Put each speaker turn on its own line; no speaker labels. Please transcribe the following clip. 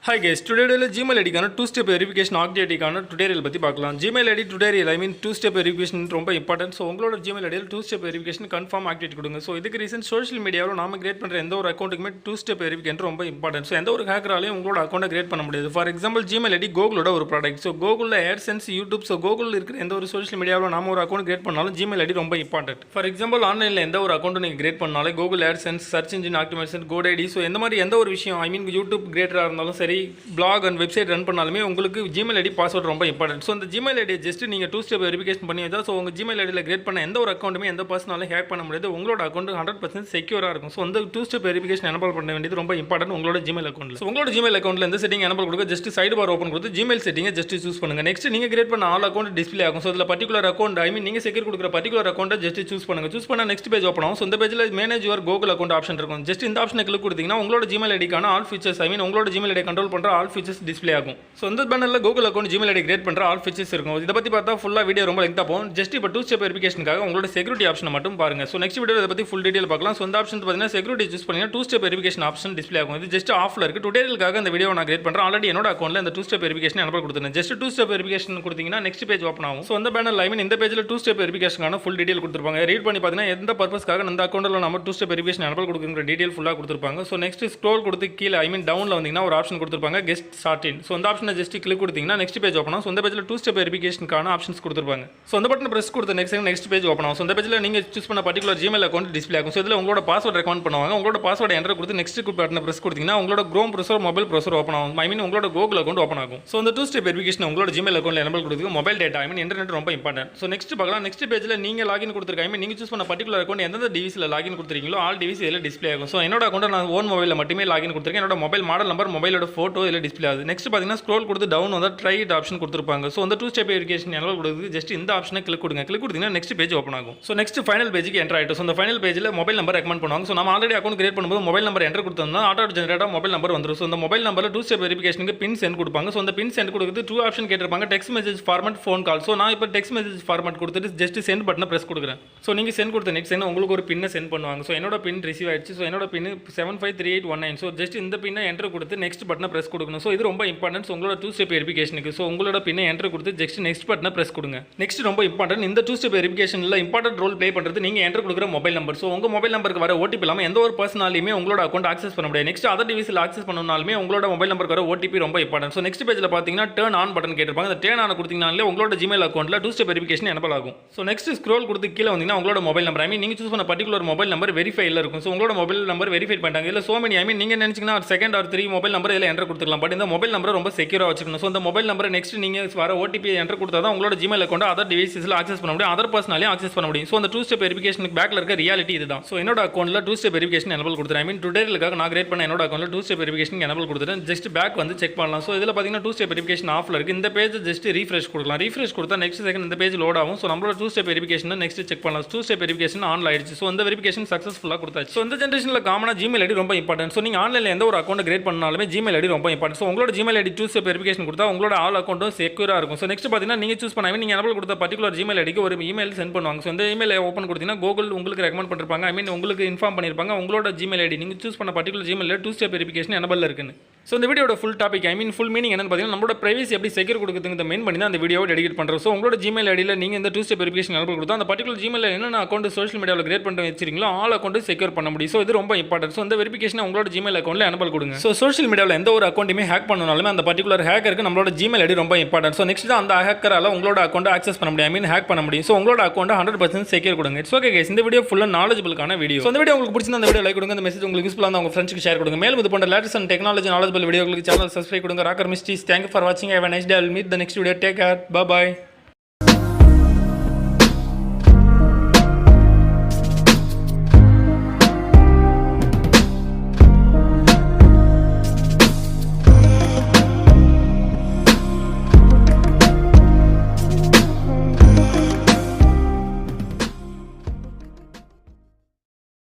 Hi guys, today Gmail ID கான 2 step verification activity கான tutorial பத்தி பார்க்கலாம். Gmail ID tutorial I mean 2 step verification ரொம்ப important. So உங்களோட Gmail ID 2 step verification confirm activity கொடுங்க. So இதுக்கு reason social மீடியாவில் நாம கிரியேட் பண்ற எந்த ஒரு அக்கவுண்ட்டுக்குமே 2 step verification ரொம்ப important. So எந்த ஒரு ஹேக்கராலையும் உங்களோட அக்கவுண்ட்டை கிரியேட் பண்ண முடியாது. ஃபார் எக்ஸாம்பிள் Gmail ID கூகுளோட ஒரு ப்ராடக்ட். ஸோ கூகுளில் AdSense YouTube ஸோ கூகுளில் இருக்கிற எந்த ஒரு சோஷியல் மீடியாவில் நாம ஒரு அக்கௌண்ட் கிரியேட் பண்ணாலும் Gmail ID ரொம்ப இம்பார்ட்டன்ட். ஃபார் எக்ஸாம்பிள் ஆன்லைனில் எந்த ஒரு அக்கௌண்ட் நீங்கள் கிரியேட் பண்ணாலும் Google AdSense search engine optimisation GoDaddy so இந்த மாதிரி எந்த ஒரு விஷயம் ஐ மீன் யூடியூப் கிரியேட்டராக இருந்தாலும் சரி blog and வெப்சைட் ரன் பண்ணாலுமே உங்களுக்கு Gmail ID பாஸ்வேர்ட் ரொம்ப இம்பார்ட்டன்ட். ஸோ இந்த Gmail ID ஜஸ்ட் நீங்கள் 2 ஸ்டெப் வெரிஃபிகேஷன் பண்ணி வச்சா ஸோ உங்கள் Gmail ஐடியில் கிரியேட் பண்ண எந்த ஒரு அக்கௌண்ட்டுமே எந்த பர்சனாலும் ஹேக் பண்ண முடியாது. உங்களோட அக்கௌண்ட் 100% செக்யூராக இருக்கும். ஸோ இந்த 2 ஸ்டெப் வெரிஃபிகேஷன் எனபிள் பண்ண வேண்டியது ரொம்ப இம்பார்ட்டன்ட் உங்களோட Gmail அக்கௌண்ட்டில். ஸோ உங்களோட Gmail அக்கௌண்ட்டில் எந்த செட்டிங் எனபிள் கொடுக்க ஜஸ்ட் சைடு பார் ஓப்பன் கொடுத்து Gmail செட்டிங்கை ஜஸ்ட் சூஸ் பண்ணுங்கள். நெக்ஸ்ட் நீங்கள் கிரியேட் பண்ண ஆல் அக்கௌண்ட் டிஸ்பிளே ஆகும். ஸோ இதில் பர்டிகுலர் அக்கௌண்ட் ஐ மீன் நீங்கள் செக்யூர் கொடுக்குற பர்டிகுலர் அக்கௌண்ட்டை ஜஸ்ட் சூஸ் பண்ணுங்கள். சூஸ் பண்ணால் நெக்ஸ்ட் பேஜ் ஓப்பன் ஆகும். ஸோ இந்த பேஜில் manage your Google account option இருக்கும். ஜஸ்ட் இந்த ஆப்ஷனை கிளிக் கொடுத்தீங்கன்னா உங்களோட Gmail ஐடிக்கான ஆல் ஃபீச்சர்ஸ் ஐ மீன் உங்களோட Gmail ஐடி கண்ட்ரோல் பண்ணுற ஆல் ஃபீச்சர்ஸ் டிஸ்பிளே ஆகும். ஸோ இந்த பேனலில் Google account Gmail ID create பண்ணுற ஆல் ஃபீச்சர்ஸ் இருக்கும். இதை பற்றி பார்த்தா ஃபுல்லாக வீடியோ ரொம்ப லெங்க்தாக போகும். ஜஸ்ட் இப்போ 2 ஸ்டெப் வெரிஃபிகேஷனுக்காக உங்களோட செக்யூரிட்டி ஆப்ஷனை மட்டும் பாருங்க. ஸோ நெக்ஸ்ட் வீடியோ இதை பற்றி ஃபுல் டீடைல் பார்க்கலாம். ஸோ இந்த ஆப்ஷன் பார்த்தீங்கன்னா செக்யூரிட்டி சூஸ் பண்ணிங்கன்னா 2 ஸ்டெப் வெரிஃபிகேஷன் ஆப்ஷன் டிஸ்பிளே ஆகும். இது ஜஸ்ட் ஆஃப்ல இருக்கு. டுடோரியலுக்காக இந்த வீடியோ நான் கிரியேட் பண்ணுறேன். ஆல்ரெடி என்னோட அக்கௌண்ட்டில் இந்த 2 ஸ்டெப் வெரிஃபிகேஷன் எனபிள் கொடுத்துருந்தேன். ஜஸ்ட் 2 ஸ்டெப் வெரிஃபிகேஷன் கொடுத்தீங்கன்னா நெக்ஸ்ட் பேஜ் ஓப்பன் ஆகும். ஸோ அந்த பேனல் ஐ மீன் இந்த பேஜில் 2 ஸ்டெப் வெரிஃபிகேஷனுக்கான ஃபுல் டீடைல் கொடுத்துருப்பாங்க. ரீட் பண்ணி பார்த்தீங்கன்னா எந்த பர்பஸ்க்காக அந்த அக்கௌண்ட்டில் நம்ம 2 ஸ்டெப் வெரிஃபிகேஷன் எனபிள் கொடுக்குற டீடைல் ஃபுல்லாக கொடுத்துருப்பாங்க. ஸோ நெக்ஸ்ட் ஸ்க்ரோல் கொடுத்து கீழே ஐ மீன் டவுனில் வந்தீங்கன்னா ஒரு ஆப்ஷன் கொடுத்துருப்பாங்க கெஸ்ட் ஸ்டார்ட் இன். ஸோ அந்த ஆப்ஷனை ஜஸ்ட் கிளிக் கொடுத்தீங்கன்னா நெக்ஸ்ட் பேஜ் ஓப்பன் ஆகும். ஸோ இந்த பேஜில் 2 ஸ்டெப் வெரிஃபிகேஷனுக்கான ஆப்ஷன்ஸ் கொடுத்துருப்பாங்க. ஸோ அந்த பட்டன் பிரஸ் கொடுத்த நெக்ஸ்ட் பேஜ் ஓப்பன் ஆகும். ஸோ இந்த பேஜில் நீங்கள் சூஸ் பண்ண பர்டிகுலர் Gmail அக்கௌண்ட் டிஸ்பிளே ஆகும். ஸோ இதில் உங்களோட பாஸ்வேர்ட் ரெக்கமெண்ட் பண்ணுவாங்க. உங்களோட பாஸ்வேர்ட் என்டர் கொடுத்து நெக்ஸ்ட் பட்டனை பிரஸ் கொடுத்தீங்கன்னா உங்களோட Chrome browser mobile browser open ஆகும். ஐ மீன் உங்களோட கூகுள் அக்கௌண்ட் ஓப்பன் ஆகும். ஸோ இந்த 2 ஸ்டெப் வெரிஃபிகேஷன் உங்களோட Gmail அக்கௌண்ட்ல எனபிள் கொடுத்து மொபைல் டேட்டா ஐ மீன் இன்டர்நெட் ரொம்ப இம்பார்ட்டன்ட். ஸோ நெக்ஸ்ட் பார்க்கலாம். நெக்ஸ்ட் பேஜில் நீங்கள் லாகின் கொடுத்துருக்க ஐ மீன் நீங்கள் சூஸ் பண்ண பர்டிகுலர் அக்கௌண்ட் எந்த டிவைஸில் லாகின் கொடுத்துருக்கீங்களோ ஆல் டிவைஸ் இதில் டிஸ்பிளே ஆகும். ஸோ என்னோட அக்கௌண்ட் நான் ஓன் மொபைலில் மட்டுமே லாகின் கொடுத்துருக்கேன். என்னோட மொபைல் மாடல் நம்பர் மொபைலோட ஃபோட்டோ இதில் டிஸ்பிளே ஆகுது. நெக்ஸ்ட் பார்த்தீங்கன்னா ஸ்க்ரோல் கொடுத்து டவுன் வந்து ட்ரை இட் ஆப்ஷன் கொடுத்துருப்பாங்க. ஸோ அந்த 2 ஸ்டெப் வெரிஃபிகேஷன் எனபிள் கொடுத்து ஜஸ்ட் இந்த ஆப்ஷனை கிளிக் கொடுங்க. கிளிக் கொடுத்தீங்கன்னா நெக்ஸ்ட் பேஜ் ஓப்பன் ஆகும். ஸோ நெக்ஸ்ட் ஃபைனல் பேஜுக்கு என்டர் ஆகிட்டு. ஸோ அந்த ஃபைனல் பேஜில் மொபைல் நம்பர் ரெக்கமெண்ட் பண்ணுவாங்க. ஸோ நம்ம ஆல்ரெடி அக்கௌண்ட் கிரியேட் பண்ணும்போது மொபைல் நம்பர் என்டர் கொடுத்தோம்னா ஆட்டோ ஜெனரேட்டாக மொபைல் நம்பர் வந்துடும். ஸோ அந்த மொபைல் நம்பரில் 2 ஸ்டெப் வெரிஃபிகேஷனுக்கு பின் சென்ட் கொடுப்பாங்க. ஸோ அந்த பின் சென்ட் கொடுக்குறது 2 ஆப்ஷன் கேட்டிருப்பாங்க text message format phone call. So நான் இப்போ டெக்ஸ்ட் மெசேஜ் ஃபார்மட் கொடுத்துட்டு ஜஸ்ட் சென்ட் பட்டனை பிரஸ் கொடுக்குறேன். ஸோ நீங்கள் சென்ட் கொடுத்த நெக்ஸ்ட் சென்ட் உங்களுக்கு ஒரு பின்னை சென்ட் பண்ணுவாங்க. ஸோ என்னோட பின் ரிசீவ் ஆயிடுச்சு. ஸோ என்னோட பின் 753819. ஸோ ஜஸ்ட் இந்த பின்னை என்டர் கொடுத்து நெக்ஸ்ட் பட்டனை பிரஸ் கொடுக்கணும். ஸோ இது ரொம்ப இம்பார்ட்டன்ட் உங்களோட 2 ஸ்டெப் வெரிஃபிகேஷனுக்கு. ஸோ உங்களோட பின்னை என்டர் கொடுத்து ஜஸ்ட் நெக்ஸ்ட் பட்டனை பிரஸ் கொடுங்க. நெக்ஸ்ட் ரொம்ப இம்பார்ட்டன்ட் இந்த 2 ஸ்டெப் வெரிஃபிகேஷனில் இம்பார்ட்டன்ட் ரோல் ப்ளே பண்ணுறது நீங்கள் என்டர் கொடுக்குற மொபைல் நம்பர். ஸோ உங்கள் மொபைல் நம்பருக்கு வர ஓடிபி இல்லாமல் எந்த ஒரு பர்சனாலையுமே உங்களோட அக்கௌண்ட் ஆக்சஸ் பண்ண முடியாது. நெக்ஸ்ட் அதர் டிவைஸில் ஆக்சஸ் பண்ணணும்னாலுமே உங்களோட மொபைல் நம்பருக்கு வர ஓடிபி ரொம்ப இம்பார்ட்டன்ட். ஸோ நெக்ஸ்ட் பேஜில் பார்த்தீங்கன்னா டர்ன் ஆன் பட்டன் கேட்டிருப்பாங்க. அந்த டர்ன் ஆன் கொடுத்தீங்கனாலே உங்களோட Gmail அக்கௌண்ட்டில் 2 ஸ்டெப் வெரிஃபிகேஷன் எனபிள் ஆகும். ஸோ நெக்ஸ்ட் ஸ்க்ரோல் கொடுத்து கீழே வந்தீங்கன்னா உங்களோட மொபைல் நம்பர் ஐ மீன் நீங்கள் சூஸ் பண்ண பர்டிகுலர் மொபைல் நம்பர் வெரிஃபைல இருக்கும். ஸோ உங்களோட மொபைல் நம்பர் வெரிஃபை பண்ணிட்டாங்க. இல்லை சோ மெனி ஐ மீன் நீங்கள் நினச்சிங்கன்னா செகண்ட் ஆர் 3 மொபைல் நம்பர் இதில் என்டர் கொடுத்துக்கலாம். பட் இந்த மொபைல் நம்பரை ரொம்ப செக்யூராக வச்சுக்கணும். ஸோ இந்த மொபைல் நம்பரை நெக்ஸ்ட் நீங்கள் வர ஓடிபி என்டர் கொடுத்தா தான் உங்களோட Gmail அக்கௌண்ட் அதர் டிவைஸில் ஆக்சஸ் பண்ண முடியும். அதர் பர்சனாலையும் ஆக்சஸ் பண்ண முடியும். ஸோ அந்த 2 ஸ்டெப் வெரிஃபிகேஷனுக்கு பேக்கில் இருக்க ரியாலிட்டி இதுதான். ஸோ என்னோட அக்கௌண்ட்டில் 2 ஸ்டெப் வெரிஃபிகேஷன் எனபிள் கொடுத்துருக்கேன். ஐ மீன் டுடோரியலுக்காக நான் கிரியேட் பண்ண என்னோட அக்கௌண்ட்டில் 2 ஸ்டெப் வெரிஃபிகேஷன் எனபிள் கொடுத்துட்டேன். ஜஸ்ட் பேக் வந்து செக் பண்ணலாம். ஸோ இதில் பார்த்தீங்கன்னா 2 ஸ்டெப் வெரிஃபிகேஷன் ஆஃப்ல இருக்குது. இந்த பேஜ் ஜஸ்ட் ரீஃப்ரெஷ் கொடுக்கலாம். ரீஃப்ரெஷ் கொடுத்தா நெக்ஸ்ட் செகண்ட் இந்த பேஜ் லோட் ஆகும். ஸோ நம்மளோட 2 ஸ்டெப் வெரிஃபிகேஷன் நெக்ஸ்ட் செக் பண்ணலாம். 2 ஸ்டெப் வெரிஃபிகேஷன் ஆன் ஆயிடுச்சு. ஸோ இந்த வெரிஃபிகேஷன் சக்ஸஸ்ஃபுல்லாக கொடுத்தாச்சு. ஸோ இந்த ஜென்ரேஷனில் காமனாக Gmail ஐடி ரொம்ப இம்பார்ட்டன்ட். ஸோ நீங்கள் ஆன்லைனில் எந்த ஒரு அக்கௌண்ட் கிரியேட் பண்ணாலுமே Gmail ஐடி ரொம்ப இம்பார்ட்டன்ட். ஸோ உங்களோட Gmail ஐடி 2 ஸ்டெப் வெரிஃபிகேஷன் கொடுத்தா உங்களோட ஆல் அக்கௌண்ட்டும் செக்யூராக இருக்கும். ஸோ நெக்ஸ்ட் பார்த்தீங்கன்னா நீங்கள் சூஸ் பண்ணாமல் நீங்கள் எனபிள் கொடுத்த பர்டிகுலர் Gmail ஐடிக்கு ஒரு இமெயில் சென்ட் பண்ணுவாங்க. ஸோ இந்த இமெயில் ஓப்பன் கொடுத்தீங்கன்னா கூகுள் உங்களுக்கு ரெக்கமெண்ட் பண்ணிருப்பாங்க. ஐ மீன் உங்களுக்கு இன்ஃபார்ம் பண்ணியிருப்பாங்க உங்களோட Gmail ஐடி நீங்கள் சூஸ் பண்ண particular Gmail 2 step verification enable இருக்குன்னு. ஸோ இந்த வீடியோட full topic I mean full meaning என்னன்னு பார்த்தீங்கன்னா நம்மளோட பிரைவசி எப்படி செக்யூர் கொடுக்குறது மெயின் பண்ணி தான் அந்த வீடியோவை டெடிகேட் பண்ணுறோம். ஸோ உங்களோட Gmail ஐடியில் நீங்கள் இந்த 2 ஸ்டெப் வெரிஃபிகேஷன் எனபிள் கொடுத்தா அந்த பர்டிகுலர் Gmail என்னென்ன அக்கௌண்ட் சோஷியல் மீடியாவில் கிரியேட் பண்ணி வச்சிருக்கீங்களோ ஆல் அக்கௌண்ட் செக்யூர் பண்ண முடியும். ஸோ இது ரொம்ப இம்பார்ட்டன்ட். ஸோ இந்த வெரிஃபிகேஷன் உங்களோட Gmail அக்கௌண்ட்டில் எனபிள் கொடுங்க. ஸோ சோஷியல் மீடியாவில் எந்த ஒரு அக்கௌண்ட்டுமே ஹேக் பண்ணனாலுமே அந்த பர்டிகுலர் ஹேக்கருக்கு நம்மளோட Gmail ஐடி ரொம்ப இம்பார்ட்டன்ட். ஸோ நெக்ஸ்ட் அந்த ஹேக்கரால் உங்களோட அக்கௌண்ட் ஆக்சஸ் பண்ண முடியும். ஐ மீன் ஹேக் பண்ண முடியும். ஸோ உங்களோட அக்கௌண்ட் 100% செக்யூர் கொடுங்க. It's okay guys. இந்த வீடியோ ஃபுல்லாக நாலேஜபிளான வீடியோ. ஸோ இந்த வீடியோ உங்களுக்கு பிடிச்சிருந்தா அந்த வீடியோ லைக் கொடுங்க. இந்த மெசேஜ் உங்களுக்கு யூஸ்ஃபுல்லாக இருந்தால் உங்கள் ஃப்ரெண்ட்ஸ்க்கு ஷேர் கொடுங்க. மேலும் இது போன்ற லேட்டஸ்ட் அண்ட் டெக்னாலஜி நாலேஜபிள் வீடியோங்களுக்கு சேனல் சப்ஸ்கிரைப் கொடுங்க. ராக்கர் மிஸ்டீஸ். தேங்க்யூ ஃபார் வாட்சிங். Have a nice day. I will meet the next video. Take care. Bye bye.